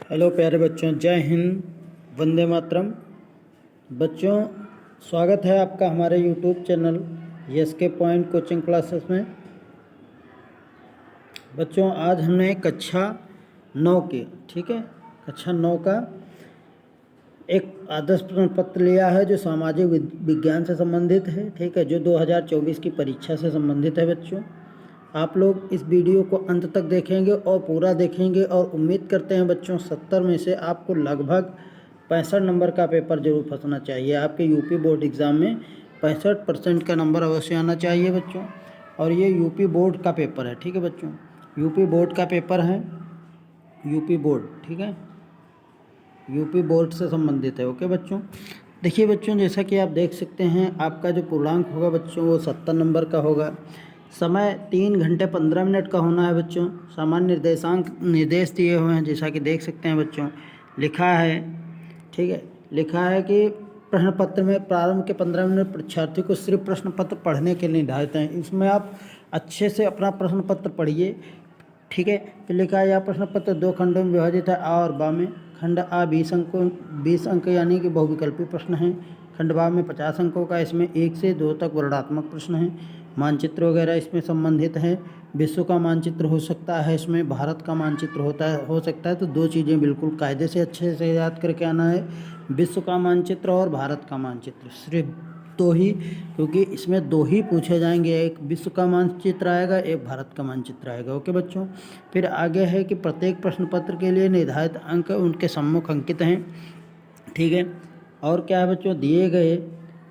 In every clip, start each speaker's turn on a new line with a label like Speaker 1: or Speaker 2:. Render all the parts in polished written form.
Speaker 1: Hello प्यारे बच्चों, जय हिंद, वंदे मातरम। बच्चों, स्वागत है आपका हमारे YouTube channel SK point coaching classes में। बच्चों, आज हमने कक्षा 9 की कक्षा 9 का एक आदर्श प्रश्न पत्र लिया है जो सामाजिक विज्ञान से संबंधित है। ठीक है, जो 2024 की परीक्षा से संबंधित है। बच्चों, आप लोग इस वीडियो को अंत तक देखेंगे और पूरा देखेंगे और उम्मीद करते हैं बच्चों 70 में से आपको लगभग 65 नंबर का पेपर जरूर फंसना चाहिए। आपके यूपी बोर्ड एग्ज़ाम में 65% का नंबर अवश्य आना चाहिए बच्चों। और ये यूपी बोर्ड का पेपर है। ठीक है बच्चों, यूपी बोर्ड का पेपर है, यूपी बोर्ड। ठीक है, यूपी बोर्ड से संबंधित है। ओके बच्चों, देखिए बच्चों, जैसा कि आप देख सकते हैं आपका जो पूर्णांक होगा बच्चों वो 70 नंबर का होगा। समय 3 घंटे 15 मिनट का होना है बच्चों। सामान्य निर्देश दिए हुए हैं, जैसा कि देख सकते हैं बच्चों। लिखा है, ठीक है, लिखा है कि प्रश्न पत्र में प्रारंभ के 15 मिनट परीक्षार्थी को सिर्फ प्रश्न पत्र पढ़ने के लिए निर्धारित हैं। इसमें आप अच्छे से अपना प्रश्न पत्र पढ़िए। ठीक है, फिर लिखा है यह प्रश्न पत्र 2 खंडों में विभाजित है, आ और बा में। खंड आ 20 अंक यानी कि बहुविकल्पी प्रश्न हैं। खंड बा में 50 अंकों का, इसमें 1 से 2 तक वर्णनात्मक प्रश्न हैं। मानचित्र वगैरह इसमें संबंधित हैं। विश्व का मानचित्र हो सकता है, इसमें भारत का मानचित्र हो सकता है। तो 2 चीज़ें बिल्कुल कायदे से अच्छे से याद करके आना है, विश्व का मानचित्र और भारत का मानचित्र। सिर्फ 2 ही, क्योंकि इसमें 2 ही पूछे जाएंगे, एक विश्व का मानचित्र आएगा, एक भारत का मानचित्र आएगा। ओके बच्चों, फिर आगे है कि प्रत्येक प्रश्न पत्र के लिए निर्धारित अंक उनके सम्मुख अंकित हैं। ठीक है, और क्या है बच्चों, दिए गए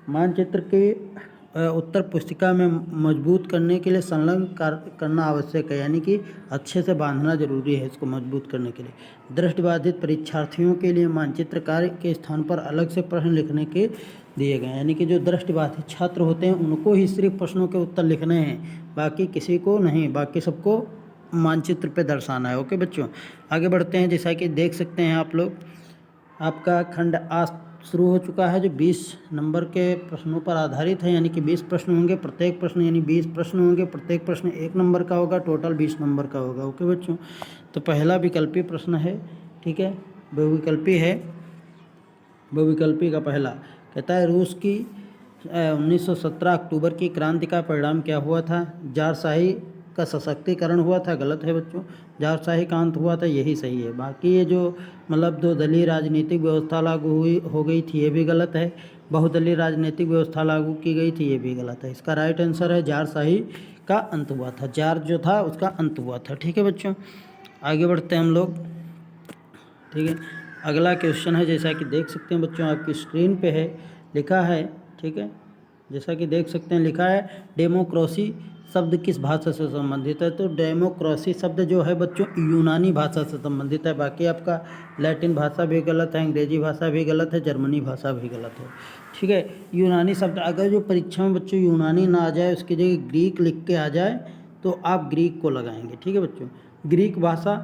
Speaker 1: मानचित्र के उत्तर पुस्तिका में मजबूत करने के लिए संलग्न करना आवश्यक है, यानी कि अच्छे से बांधना जरूरी है इसको मजबूत करने के लिए। दृष्टिबाधित परीक्षार्थियों के लिए मानचित्र कार्य के स्थान पर अलग से प्रश्न लिखने के दिए गए हैं, यानी कि जो दृष्टिबाधित छात्र होते हैं उनको ही सिर्फ प्रश्नों के उत्तर लिखने हैं, बाकी किसी को नहीं, बाकी सबको मानचित्र पे दर्शाना है। ओके बच्चों, आगे बढ़ते हैं। जैसा कि देख सकते हैं आप लोग, आपका खंड आ शुरू हो चुका है, जो 20 नंबर के प्रश्नों पर आधारित है, यानी कि 20 प्रश्न होंगे। प्रत्येक प्रश्न यानी 20 प्रश्न होंगे, प्रत्येक प्रश्न 1 नंबर का होगा, टोटल 20 नंबर का होगा। ओके बच्चों, तो पहला विकल्पी प्रश्न है। ठीक है, बहुविकल्पी है। बहुविकल्पी का पहला कहता है, रूस की 1917 अक्टूबर की क्रांति का परिणाम क्या हुआ था? जारशाही का सशक्तिकरण हुआ था। गलत है बच्चों, जारशाही का अंत हुआ था, यही सही है। बाकी ये जो मतलब 2 दलीय राजनीतिक व्यवस्था लागू हो गई थी, ये भी गलत है। बहुदलीय राजनीतिक व्यवस्था लागू की गई थी, ये भी गलत है। इसका राइट आंसर है जारशाही का अंत हुआ था, जार जो था उसका अंत हुआ था। ठीक है बच्चों, आगे बढ़ते हैं हम लोग। ठीक है, अगला क्वेश्चन है, जैसा कि देख सकते हैं बच्चों आपकी स्क्रीन पे है, लिखा है। ठीक है, जैसा कि देख सकते हैं लिखा है, डेमोक्रेसी शब्द किस भाषा से संबंधित है? तो डेमोक्रेसी शब्द जो है बच्चों यूनानी भाषा से संबंधित है। बाकी आपका लैटिन भाषा भी गलत है, अंग्रेजी भाषा भी गलत है, जर्मनी भाषा भी गलत है। ठीक है, यूनानी शब्द, अगर जो परीक्षा में बच्चों यूनानी ना आ जाए, उसकी जगह ग्रीक लिख के आ जाए तो आप ग्रीक को लगाएंगे। ठीक है बच्चों, ग्रीक भाषा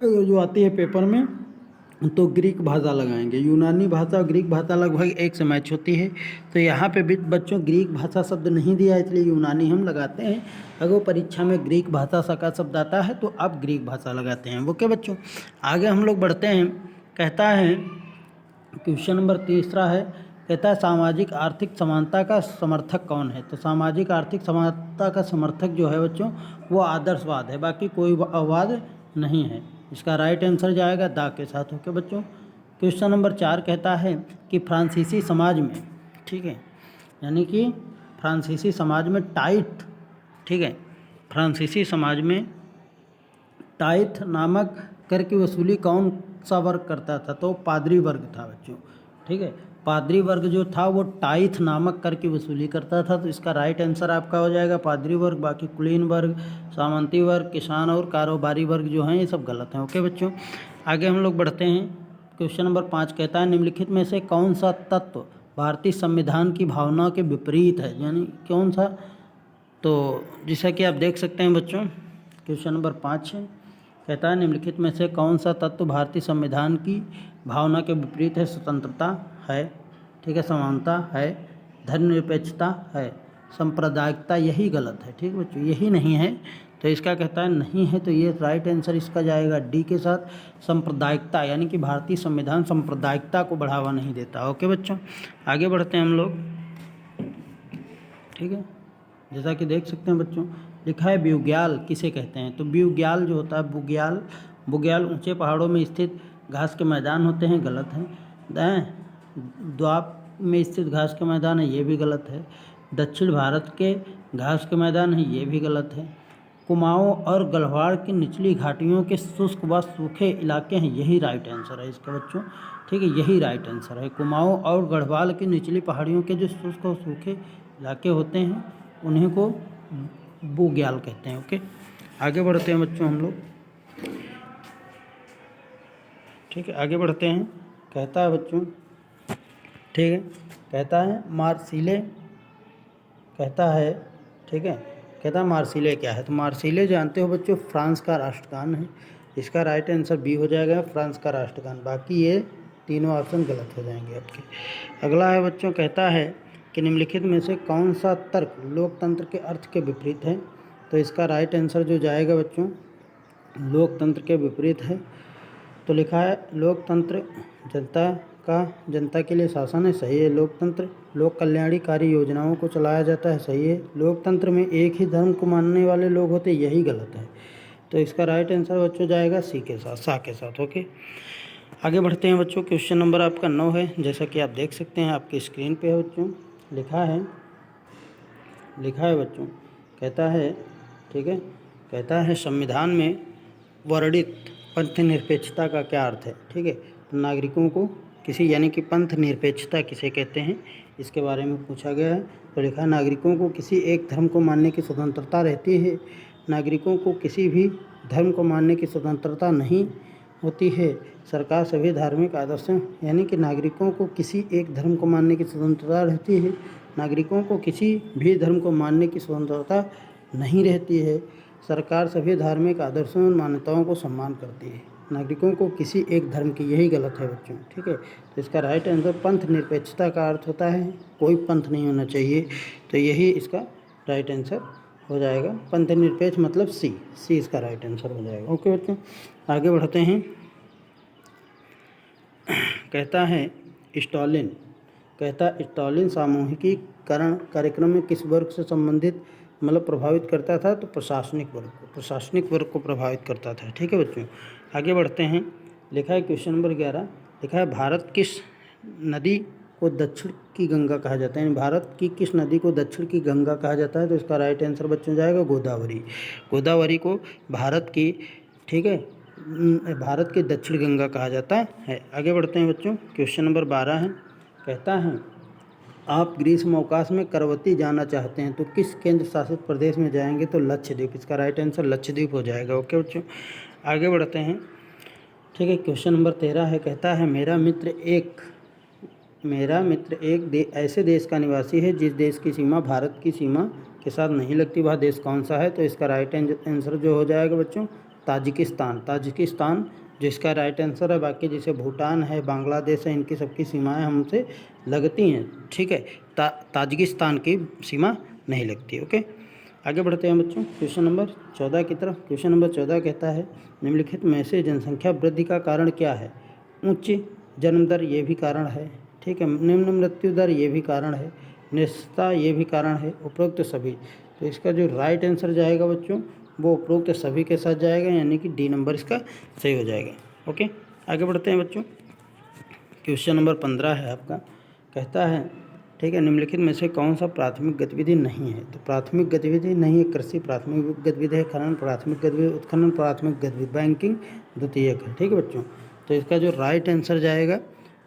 Speaker 1: जो आती है पेपर में तो ग्रीक भाषा लगाएंगे। यूनानी भाषा और ग्रीक भाषा लगभग एक से मैच होती है, तो यहाँ पे भी बच्चों ग्रीक भाषा शब्द नहीं दिया है, इसलिए यूनानी हम लगाते हैं। अगर परीक्षा में ग्रीक भाषा का शब्द आता है तो आप ग्रीक भाषा लगाते हैं। ओके बच्चों, आगे हम लोग बढ़ते हैं। कहता है, क्वेश्चन नंबर 3 है, कहता है सामाजिक आर्थिक समानता का समर्थक कौन है? तो सामाजिक आर्थिक समानता का समर्थक जो है बच्चों वो आदर्शवाद है, बाकी कोई वाद नहीं है। इसका राइट आंसर जाएगा दा के साथ। ओके बच्चों, क्वेश्चन नंबर 4 कहता है कि फ्रांसीसी समाज में, ठीक है, यानी कि फ्रांसीसी समाज में टाइथ, ठीक है, फ्रांसीसी समाज में टाइथ नामक कर की वसूली कौन सा वर्ग करता था? तो पादरी वर्ग था बच्चों। ठीक है, पादरी वर्ग जो था वो टाइथ नामक कर की वसूली करता था। तो इसका राइट आंसर आपका हो जाएगा पादरी वर्ग। बाकी कुलीन वर्ग, सामंती वर्ग, किसान और कारोबारी वर्ग जो हैं ये सब गलत हैं। ओके बच्चों, आगे हम लोग बढ़ते हैं। क्वेश्चन नंबर 5 कहता है, निम्नलिखित में से कौन सा तत्व भारतीय संविधान की भावना के विपरीत है? यानी कौन सा? तो जैसा कि आप देख सकते हैं बच्चों, क्वेश्चन नंबर 5 है, कहता है निम्नलिखित में से कौन सा तत्व भारतीय संविधान की भावना के विपरीत है? स्वतंत्रता है, ठीक है, समानता है, धर्मनिरपेक्षता है, सांप्रदायिकता, यही गलत है। ठीक है बच्चों, यही नहीं है, तो इसका कहता है नहीं है, तो ये राइट आंसर इसका जाएगा डी के साथ, सांप्रदायिकता, यानी कि भारतीय संविधान सांप्रदायिकता को बढ़ावा नहीं देता। ओके बच्चों, आगे बढ़ते हैं हम लोग। ठीक है, जैसा कि देख सकते हैं बच्चों, लिखा है बुग्याल किसे कहते हैं। तो बुग्याल जो होता है, बुग्याल ऊंचे पहाड़ों में स्थित घास के मैदान होते हैं, गलत है। द्वाब में स्थित घास के मैदान है, ये भी गलत है। दक्षिण भारत के घास के मैदान है, ये भी गलत है। कुमाऊं और गढ़वाल की निचली घाटियों के शुष्क व सूखे इलाके हैं, यही राइट आंसर है इसका बच्चों। ठीक है, यही राइट आंसर है। कुमाऊं और गढ़वाल की निचली पहाड़ियों के जो शुष्क और सूखे इलाके होते हैं उन्हीं को बुग्याल कहते हैं। ओके, आगे बढ़ते हैं बच्चों हम लोग। ठीक है, आगे बढ़ते हैं। कहता है बच्चों, ठीक है, कहता है मार्सिले, कहता है, ठीक है, कहता है मार्सिले क्या है। तो मार्सिले जानते हो बच्चों, फ्रांस का राष्ट्रगान है। इसका राइट आंसर बी हो जाएगा, फ्रांस का राष्ट्रगान। बाकी ये तीनों ऑप्शन गलत हो जाएंगे आपके। अगला है बच्चों, कहता है कि निम्नलिखित में से कौन सा तर्क लोकतंत्र के अर्थ के विपरीत है। तो इसका राइट आंसर जो जाएगा बच्चों, लोकतंत्र के विपरीत है। तो लिखा है लोकतंत्र जनता के लिए शासन है, सही है। लोकतंत्र लोक कल्याणकारी योजनाओं को चलाया जाता है, सही है। लोकतंत्र में एक ही धर्म को मानने वाले लोग होते, यही गलत है। तो इसका राइट आंसर बच्चों जाएगा सी के साथ, सा के साथ। ओके, आगे बढ़ते हैं बच्चों। क्वेश्चन नंबर आपका 9 है, जैसा कि आप देख सकते हैं आपकी स्क्रीन पे है बच्चों। लिखा है बच्चों, कहता है, ठीक है, कहता है संविधान में वर्णित पंथ निरपेक्षता का क्या अर्थ है। ठीक है, तो नागरिकों को किसी, यानी कि पंथ निरपेक्षता किसे कहते हैं, इसके बारे में पूछा गया है। तो लिखा है नागरिकों को किसी एक धर्म को मानने की स्वतंत्रता रहती है। नागरिकों को किसी भी धर्म को मानने की स्वतंत्रता नहीं होती है। सरकार सभी धार्मिक आदर्शों, यानी कि नागरिकों को किसी एक धर्म को मानने की स्वतंत्रता रहती है। नागरिकों को किसी भी धर्म को मानने की स्वतंत्रता नहीं रहती है। सरकार सभी धार्मिक आदर्शों और मान्यताओं को सम्मान करती है। नागरिकों को किसी एक धर्म की, यही गलत है बच्चों। ठीक है, तो इसका राइट आंसर पंथ निरपेक्षता का अर्थ होता है कोई पंथ नहीं होना चाहिए, तो यही इसका राइट आंसर हो जाएगा। पंथ निरपेक्ष मतलब सी इसका राइट आंसर हो जाएगा। ओके बच्चों, आगे बढ़ते हैं। कहता है स्टालिन, सामूहिकीकरण कार्यक्रम में किस वर्ग से संबंधित, मतलब प्रभावित करता था। तो प्रशासनिक वर्ग को प्रभावित करता था। ठीक है बच्चों, आगे बढ़ते हैं। लिखा है क्वेश्चन नंबर 11, लिखा है भारत किस नदी को दक्षिण की गंगा कहा जाता है। यानी भारत की किस नदी को दक्षिण की गंगा कहा जाता है। तो इसका राइट आंसर बच्चों जाएगा गोदावरी को भारत की, ठीक है, भारत की दक्षिण गंगा कहा जाता है। आगे बढ़ते हैं बच्चों। क्वेश्चन नंबर 12 है, कहता है आप ग्रीष्म अवकाश में करवती जाना चाहते हैं तो किस केंद्र शासित प्रदेश में जाएंगे। तो लक्षद्वीप, इसका राइट आंसर लक्षद्वीप हो जाएगा। ओके बच्चों, आगे बढ़ते हैं। ठीक है, क्वेश्चन नंबर 13 है, कहता है मेरा मित्र एक ऐसे देश का निवासी है जिस देश की सीमा भारत की सीमा के साथ नहीं लगती, वह देश कौन सा है। तो इसका राइट आंसर जो हो जाएगा बच्चों ताजिकिस्तान जिसका राइट आंसर है। बाकी जैसे भूटान है, बांग्लादेश है, इनकी सबकी सीमाएं हमसे लगती हैं। ठीक है, ताजिकिस्तान की सीमा नहीं लगती। ओके, आगे बढ़ते हैं बच्चों क्वेश्चन नंबर 14 की तरफ। क्वेश्चन नंबर 14 कहता है निम्नलिखित में से जनसंख्या वृद्धि का कारण क्या है। उच्च जन्म दर ये भी कारण है, ठीक है, निम्न मृत्यु दर ये भी कारण है, निरक्षरता ये भी कारण है, उपरोक्त सभी। तो इसका जो राइट आंसर जाएगा बच्चों वो उपरोक्त सभी के साथ जाएगा, यानी कि डी नंबर इसका सही हो जाएगा। ओके, आगे बढ़ते हैं बच्चों। क्वेश्चन नंबर 15 है आपका, कहता है, ठीक है, निम्नलिखित में से कौन सा प्राथमिक गतिविधि नहीं है। तो प्राथमिक गतिविधि नहीं है, कृषि प्राथमिक गतिविधि है, खनन प्राथमिक गतिविधि, उत्खनन प्राथमिक गतिविधि, बैंकिंग द्वितीयक है। ठीक है बच्चों, तो इसका जो राइट आंसर जाएगा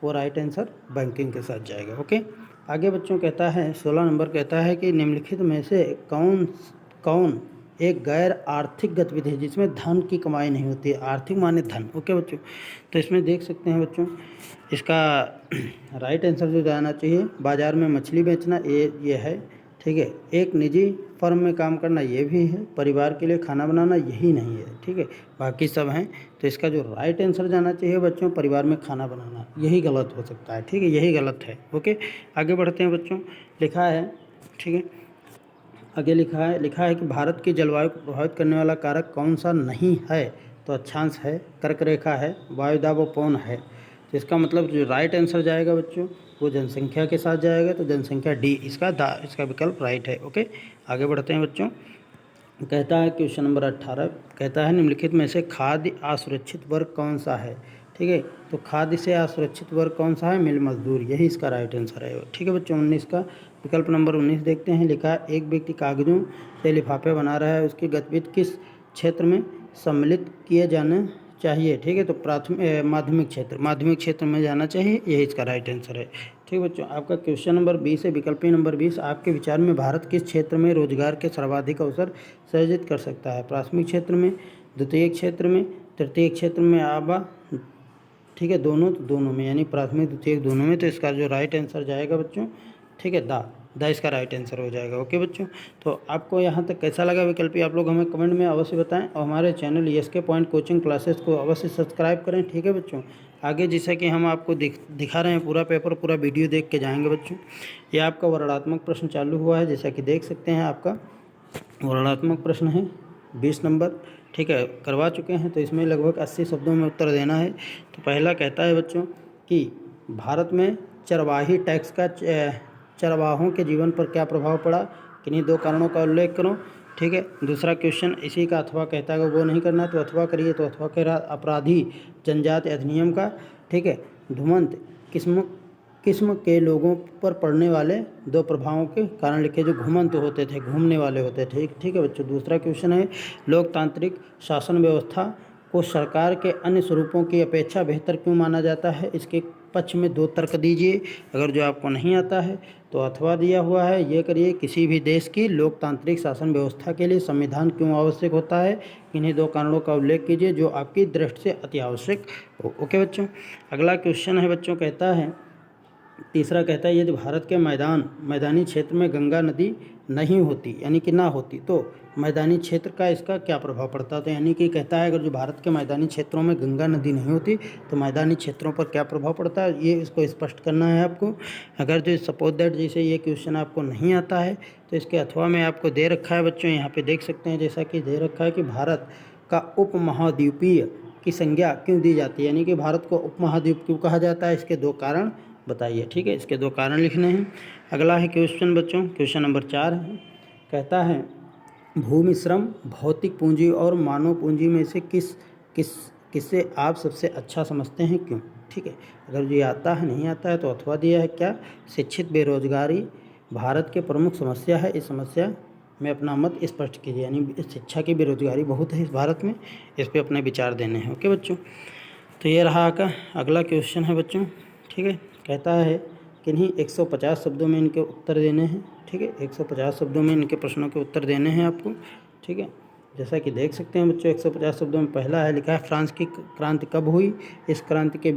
Speaker 1: वो राइट आंसर बैंकिंग के साथ जाएगा। ओके, आगे बच्चों कहता है 16 नंबर कहता है कि निम्नलिखित में से कौन एक गैर आर्थिक गतिविधि है जिसमें धन की कमाई नहीं होती है। आर्थिक माने धन। ओके बच्चों, तो इसमें देख सकते हैं बच्चों इसका राइट आंसर जो जाना चाहिए बाज़ार में मछली बेचना, ये है। ठीक है, एक निजी फर्म में काम करना ये भी है, परिवार के लिए खाना बनाना यही नहीं है। ठीक है, बाकी सब हैं। तो इसका जो राइट आंसर जाना चाहिए बच्चों परिवार में खाना बनाना, यही गलत हो सकता है। ठीक है, यही गलत है। ओके, आगे बढ़ते हैं बच्चों। लिखा है, ठीक है, आगे लिखा है कि भारत की जलवायु को प्रभावित करने वाला कारक कौन सा नहीं है। तो अक्षांश है, कर्क रेखा है, वायुदाब व पवन है। तो इसका मतलब जो राइट आंसर जाएगा बच्चों वो जनसंख्या के साथ जाएगा। तो जनसंख्या डी इसका विकल्प राइट है। ओके, आगे बढ़ते हैं बच्चों। कहता है क्वेश्चन नंबर 18 कहता है निम्नलिखित में से खाद्य असुरक्षित वर्ग कौन सा है। ठीक है, तो खाद्य से असुरक्षित वर्ग कौन सा है, मिल मजदूर, यही इसका राइट आंसर है। ठीक है बच्चों, 19 का विकल्प नंबर 19 देखते हैं। लिखा है एक व्यक्ति कागजों से लिफाफे बना रहा है, उसकी गतिविधि किस क्षेत्र में सम्मिलित किए जाना चाहिए। ठीक है, तो माध्यमिक क्षेत्र में जाना चाहिए, यही इसका राइट आंसर है। ठीक है बच्चों, आपका क्वेश्चन नंबर 20 है, विकल्पीय नंबर 20। आपके विचार में भारत किस क्षेत्र में रोजगार के सर्वाधिक अवसर सृजित कर सकता है। प्राथमिक क्षेत्र में, द्वितीय क्षेत्र में, तृतीय क्षेत्र में, आबा। ठीक है, दोनों में, यानी प्राथमिक द्वितीय दोनों में। तो इसका जो राइट आंसर जाएगा बच्चों, ठीक है, दा इसका राइट आंसर हो जाएगा। ओके बच्चों, तो आपको यहाँ तक कैसा लगा विकल्पी, आप लोग हमें कमेंट में अवश्य बताएं और हमारे channel ESK point coaching classes को अवश्य सब्सक्राइब करें। ठीक है बच्चों, आगे जैसा कि हम आपको दिखा रहे हैं पूरा पेपर, पूरा वीडियो देख के जाएंगे बच्चों। ये आपका वर्णनात्मक प्रश्न चालू हुआ है, जैसा कि देख सकते हैं आपका वर्णनात्मक प्रश्न है 20 नंबर। ठीक है, करवा चुके हैं। तो इसमें लगभग 80 शब्दों में उत्तर देना है। तो पहला कहता है बच्चों कि भारत में चरवाही टैक्स का चरवाहों के जीवन पर क्या प्रभाव पड़ा, किन्हीं 2 कारणों का उल्लेख करो। ठीक है, दूसरा क्वेश्चन इसी का अथवा कहता है वो नहीं करना, तो अथवा करिए। तो अथवा कह रहा अपराधी जनजाति अधिनियम का। ठीक है, धुमंत किस्म के लोगों पर पड़ने वाले 2 प्रभावों के कारण लिखे, जो घुमंत होते थे, घूमने वाले होते थे। ठीक है बच्चों, दूसरा क्वेश्चन है लोकतांत्रिक शासन व्यवस्था को सरकार के अन्य स्वरूपों की अपेक्षा बेहतर क्यों माना जाता है। इसके पक्ष में 2 तर्क दीजिए। अगर जो आपको नहीं आता है तो अथवा दिया हुआ है, ये करिए। किसी भी देश की लोकतांत्रिक शासन व्यवस्था के लिए संविधान क्यों आवश्यक होता है, इन्हीं 2 कारणों का उल्लेख कीजिए जो आपकी दृष्टि से अति आवश्यक हो। ओके बच्चों, अगला क्वेश्चन है बच्चों, कहता है तीसरा कहता है यदि भारत के मैदानी क्षेत्र में गंगा नदी नहीं होती, यानी कि ना होती, तो मैदानी क्षेत्र का इसका क्या प्रभाव पड़ता। तो यानी कि कहता है अगर जो भारत के मैदानी क्षेत्रों में गंगा नदी नहीं होती तो मैदानी क्षेत्रों पर क्या प्रभाव पड़ता है, ये इसको स्पष्ट करना है आपको। अगर जो सपोज दैट जैसे ये क्वेश्चन आपको नहीं आता है तो इसके अथवा में आपको दे रखा है बच्चों, यहाँ पे देख सकते हैं जैसा कि दे रखा है कि भारत का उपमहाद्वीपीय की संज्ञा क्यों दी जाती है, यानी कि भारत को उपमहाद्वीप क्यों कहा जाता है, इसके 2 कारण बताइए। ठीक है, इसके 2 कारण लिखने हैं। अगला है क्वेश्चन बच्चों, क्वेश्चन नंबर 4 है, कहता है भूमि श्रम, भौतिक पूंजी और मानव पूंजी में से किससे आप सबसे अच्छा समझते हैं, क्यों। ठीक है, अगर ये आता है नहीं आता है तो अथवा दिया है क्या, शिक्षित बेरोजगारी भारत के प्रमुख समस्या है, इस समस्या में अपना मत स्पष्ट कीजिए। यानी शिक्षा की बेरोजगारी बहुत है इस भारत में, इस पर अपने विचार देने हैं। ओके बच्चों, तो ये रहा का अगला क्वेश्चन है बच्चों। ठीक है, कहता है किन्हीं 150 शब्दों में इनके उत्तर देने हैं। ठीक है, 150 शब्दों में इनके प्रश्नों के उत्तर देने हैं आपको। ठीक है, जैसा कि देख सकते हैं बच्चों 150 शब्दों में पहला है, लिखा है फ्रांस की क्रांति कब हुई, इस क्रांति के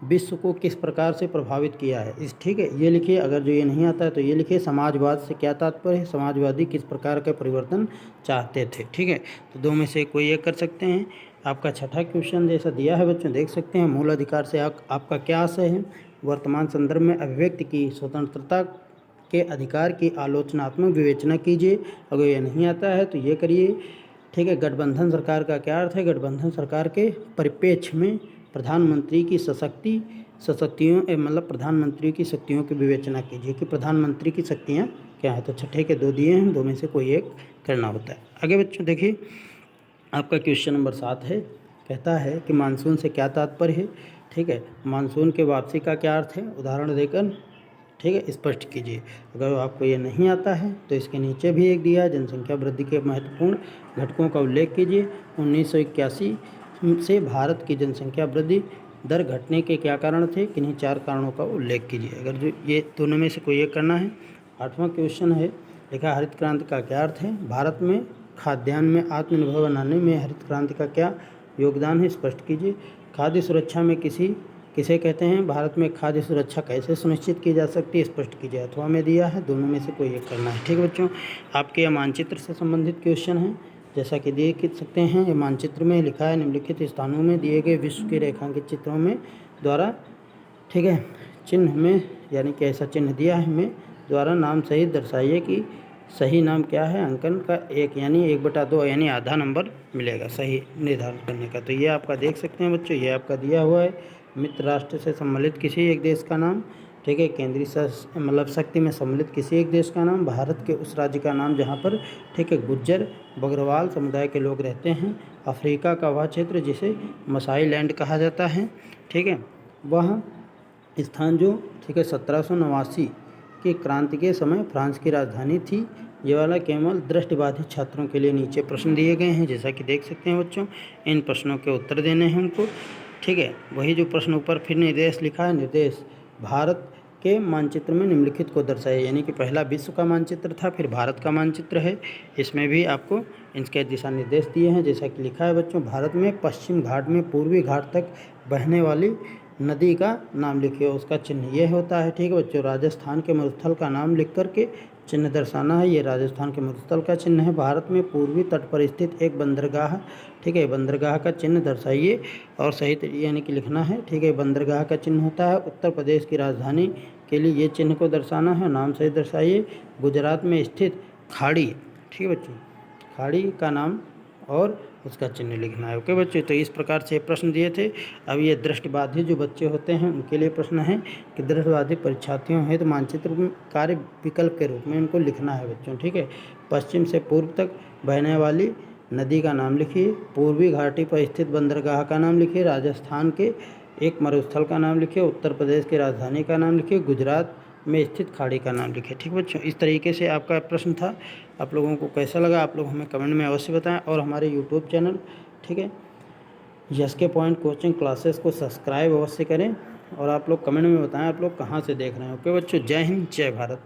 Speaker 1: विश्व को किस प्रकार से प्रभावित किया है। ठीक है, ये लिखिए। अगर जो ये नहीं आता है तो ये लिखिए समाजवाद से क्या तात्पर्य है, समाजवादी किस प्रकार का परिवर्तन चाहते थे। ठीक है, तो 2 में से कोई एक कर सकते हैं। आपका छठा क्वेश्चन जैसा दिया है बच्चों, देख सकते हैं मूल अधिकार से आपका क्या आशय है, वर्तमान संदर्भ में अभिव्यक्ति की स्वतंत्रता के अधिकार की आलोचनात्मक विवेचना कीजिए। अगर ये नहीं आता है तो ये करिए। ठीक है, गठबंधन सरकार का क्या अर्थ है, गठबंधन सरकार के परिप्रेक्ष्य में प्रधानमंत्री की शक्तियों मतलब प्रधानमंत्री की शक्तियों की विवेचना कीजिए कि प्रधानमंत्री की शक्तियाँ क्या है। तो छठे के 2 दिए हैं, 2 में से कोई एक करना होता है। आगे बच्चों देखिए, आपका क्वेश्चन नंबर 7 है, कहता है कि मानसून से क्या तात्पर्य है। ठीक है, मानसून के वापसी का क्या अर्थ है, उदाहरण देकर ठीक है स्पष्ट कीजिए। अगर आपको ये नहीं आता है तो इसके नीचे भी एक दिया है, जनसंख्या वृद्धि के महत्वपूर्ण घटकों का उल्लेख कीजिए। 1981 से भारत की जनसंख्या वृद्धि दर घटने के क्या कारण थे, किन्हीं 4 कारणों का उल्लेख कीजिए। अगर जो ये दोनों में से कोई एक करना है। 8वां क्वेश्चन है, लिखा हरित क्रांति का क्या अर्थ है, भारत में खाद्यान्न में आत्मनिर्भर बनाने में हरित क्रांति का क्या योगदान है, स्पष्ट कीजिए। खाद्य सुरक्षा में किसे कहते हैं, भारत में खाद्य सुरक्षा कैसे सुनिश्चित की जा सकती है, स्पष्ट कीजिए। अथवा में दिया है, दोनों में से कोई एक करना है। ठीक है बच्चों, आपके यह मानचित्र से संबंधित क्वेश्चन है, जैसा कि देख सकते हैं। ये मानचित्र में लिखा है निम्नलिखित स्थानों में दिए गए विश्व के रेखांकित चित्रों में द्वारा, ठीक है, चिन्ह में, यानी कि ऐसा चिन्ह दिया है हमें, द्वारा नाम सहित दर्शाइए कि सही नाम क्या है, अंकन का 1 यानी 1/2 यानी आधा नंबर मिलेगा सही निर्धारण करने का। तो ये आपका देख सकते हैं बच्चों, ये आपका दिया हुआ है मित्र राष्ट्र से सम्मिलित किसी एक देश का नाम, ठीक है, केंद्रीय मतलब शक्ति में सम्मिलित किसी एक देश का नाम, भारत के उस राज्य का नाम जहाँ पर, ठीक है, गुज्जर बकरवाल समुदाय के लोग रहते हैं, अफ्रीका का वह क्षेत्र जिसे मसाई लैंड कहा जाता है, ठीक है, वह स्थान जो, ठीक है, 1789 की क्रांति के समय फ्रांस की राजधानी थी। ये वाला केवल दृष्टिबाधित छात्रों के लिए नीचे प्रश्न दिए गए हैं, जैसा कि देख सकते हैं बच्चों। इन प्रश्नों के उत्तर देने हैं उनको, ठीक है। वही जो प्रश्न ऊपर फिर निर्देश लिखा है, निर्देश भारत के मानचित्र में निम्नलिखित को दर्शाए, यानी कि पहला विश्व का मानचित्र था, फिर भारत का मानचित्र है। इसमें भी आपको इनके दिशा निर्देश दिए हैं, जैसा कि लिखा है बच्चों। भारत में पश्चिम घाट में पूर्वी घाट तक बहने वाली नदी का नाम लिखिए, उसका चिन्ह ये होता है, ठीक है बच्चों। राजस्थान के मरुस्थल का नाम लिख करके चिन्ह दर्शाना है, ये राजस्थान के मरुस्थल का चिन्ह है। भारत में पूर्वी तट पर स्थित एक बंदरगाह, ठीक है, बंदरगाह का चिन्ह दर्शाइए और सही यानी कि लिखना है, ठीक है। बंदरगाह का चिन्ह होता है। उत्तर प्रदेश की राजधानी के लिए ये चिन्ह को दर्शाना है, नाम सही दर्शाइए। गुजरात में स्थित खाड़ी, ठीक है बच्चों, खाड़ी का नाम और उसका चिन्ह लिखना है। ओके बच्चों, तो इस प्रकार से प्रश्न दिए थे। अब ये दृष्टिबाधित जो बच्चे होते हैं उनके लिए प्रश्न है कि दृष्टिबाधित परीक्षार्थियों हैं तो मानचित्र में कार्य विकल्प के रूप में इनको लिखना है बच्चों, ठीक है। पश्चिम से पूर्व तक बहने वाली नदी का नाम लिखिए, पूर्वी घाटी पर स्थित बंदरगाह का नाम लिखिए, राजस्थान के एक मरुस्थल का नाम लिखिए, उत्तर प्रदेश की राजधानी का नाम लिखिए, गुजरात में स्थित खाड़ी का नाम लिखिए, ठीक बच्चों। इस तरीके से आपका प्रश्न था। आप लोगों को कैसा लगा आप लोग हमें कमेंट में अवश्य बताएं, और हमारे यूट्यूब चैनल, ठीक है, एसके पॉइंट कोचिंग क्लासेस को सब्सक्राइब अवश्य करें, और आप लोग कमेंट में बताएं आप लोग कहाँ से देख रहे हैं। ओके बच्चों, जय हिंद, जय भारत।